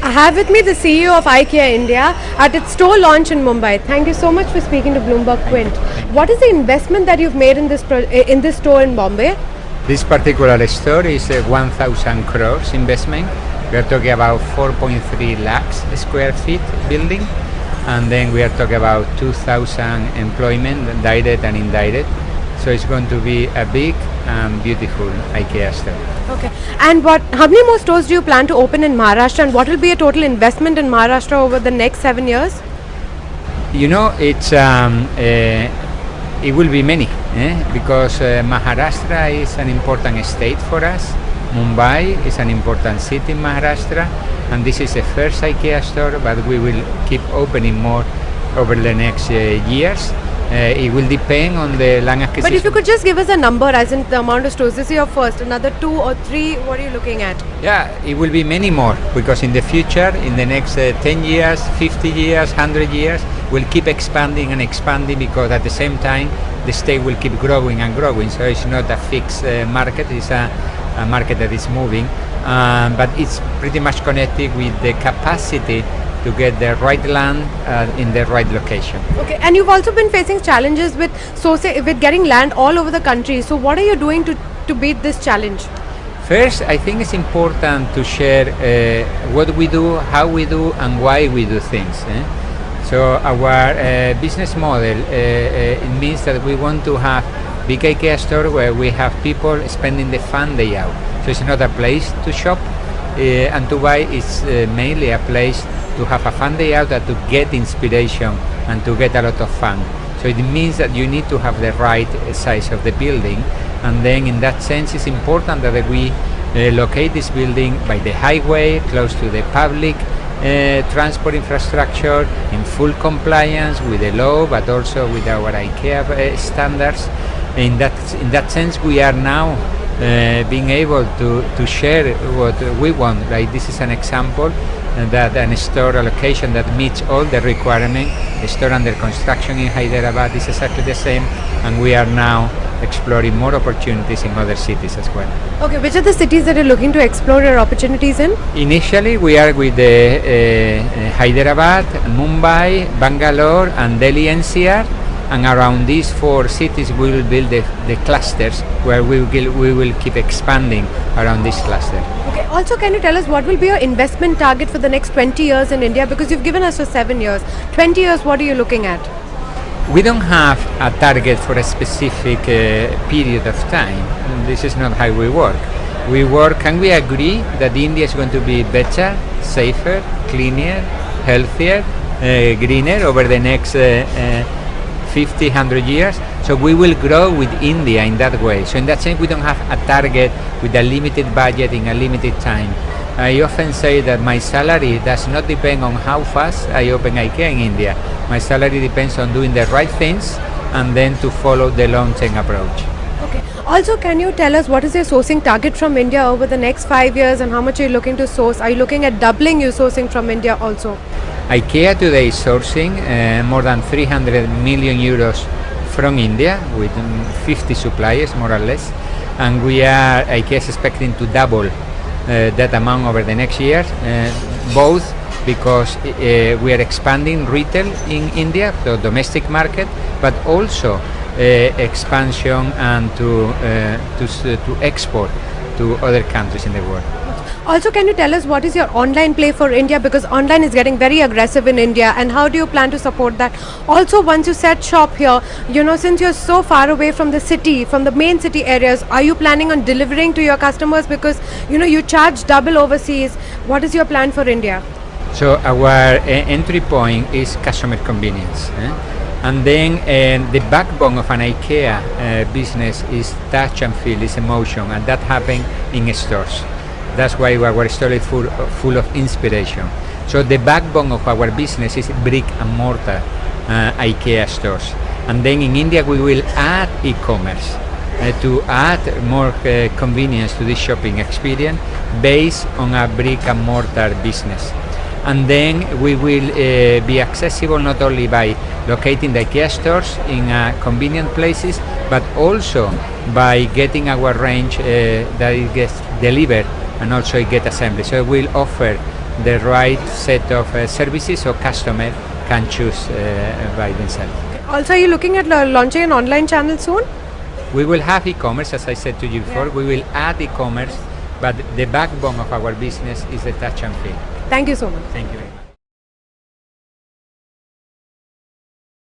I have with me the CEO of Ikea India at its store launch in Mumbai. Thank you so much for speaking to BloombergQuint. What is the investment that you've made in this store in Bombay? This particular store is a 1,000 crores investment. We are talking about 4.3 lakhs square feet building, and then we are talking about 2,000 employment, direct and indirect. So it's going to be a big and beautiful IKEA store. Okay. And how many more stores do you plan to open in Maharashtra, and what will be a total investment in Maharashtra over the next 7 years? You know, it will be many, because Maharashtra is an important state for us. Mumbai is an important city in Maharashtra, and this is the first IKEA store, but we will keep opening more over the next years. It will depend on the land acquisition. But if you could just give us a number, as in the amount of stores. This is your first, another 2 or 3, what are you looking at? Yeah, it will be many more, because in the future, in the next 10 years, 50 years, 100 years, we'll keep expanding and expanding, because at the same time, the state will keep growing and growing. So it's not a fixed market, it's a market that is moving, but it's pretty much connected with the capacity to get the right land in the right location. Okay, and you've also been facing challenges with getting land all over the country. So what are you doing to beat this challenge? First, I think it's important to share what we do, how we do, and why we do things. So our business model, it means that we want to have big IKEA store where we have people spending the fun day out. So it's not a place to shop and to buy, it's mainly a place to have a fun day out and to get inspiration and to get a lot of fun. So it means that you need to have the right size of the building, and then in that sense it's important that we locate this building by the highway, close to the public transport infrastructure, in full compliance with the law, but also with our IKEA standards. In that sense, we are now being able to share what we want. Like this is an example that a store location that meets all the requirements. The store under construction in Hyderabad is exactly the same, and we are now exploring more opportunities in other cities as well. Okay, which are the cities that you're looking to explore your opportunities in? Initially, we are with the Hyderabad, Mumbai, Bangalore, and Delhi NCR. And around these 4 cities, we will build the clusters where we will keep expanding around this cluster. Okay. Also, can you tell us what will be your investment target for the next 20 years in India? Because you've given us for 7 years. 20 years, what are you looking at? We don't have a target for a specific period of time. This is not how we work. We work and we agree that India is going to be better, safer, cleaner, healthier, greener over the next 50, 100 years. So we will grow with India in that way. So in that sense, we don't have a target with a limited budget in a limited time. I often say that my salary does not depend on how fast I open IKEA in India. My salary depends on doing the right things and then to follow the long-term approach. Okay. Also, can you tell us what is your sourcing target from India over the next 5 years, and how much are you looking to source? Are you looking at doubling your sourcing from India also? IKEA today is sourcing more than 300 million euros from India with 50 suppliers more or less, and IKEA is expecting to double that amount over the next year, both because we are expanding retail in India, the domestic market, but also expansion and to export to other countries in the world. Also, can you tell us what is your online play for India, because online is getting very aggressive in India, and how do you plan to support that? Also, once you set shop here, since you're so far away from the city, from the main city areas, are you planning on delivering to your customers, because you charge double overseas? What is your plan for India? So our entry point is customer convenience. And then the backbone of an IKEA business is touch and feel, is emotion, and that happens in stores. That's why our store is full of inspiration. So the backbone of our business is brick and mortar IKEA stores. And then in India we will add e-commerce to add more convenience to this shopping experience based on a brick and mortar business. And then we will be accessible not only by locating the IKEA stores in convenient places, but also by getting our range that it gets delivered and also get assembly. So we'll offer the right set of services so customer can choose by themselves. Also, are you looking at launching an online channel soon? We will have e-commerce, as I said to you before. We will add e-commerce, but the backbone of our business is the touch and feel. Thank you so much. Thank you very much.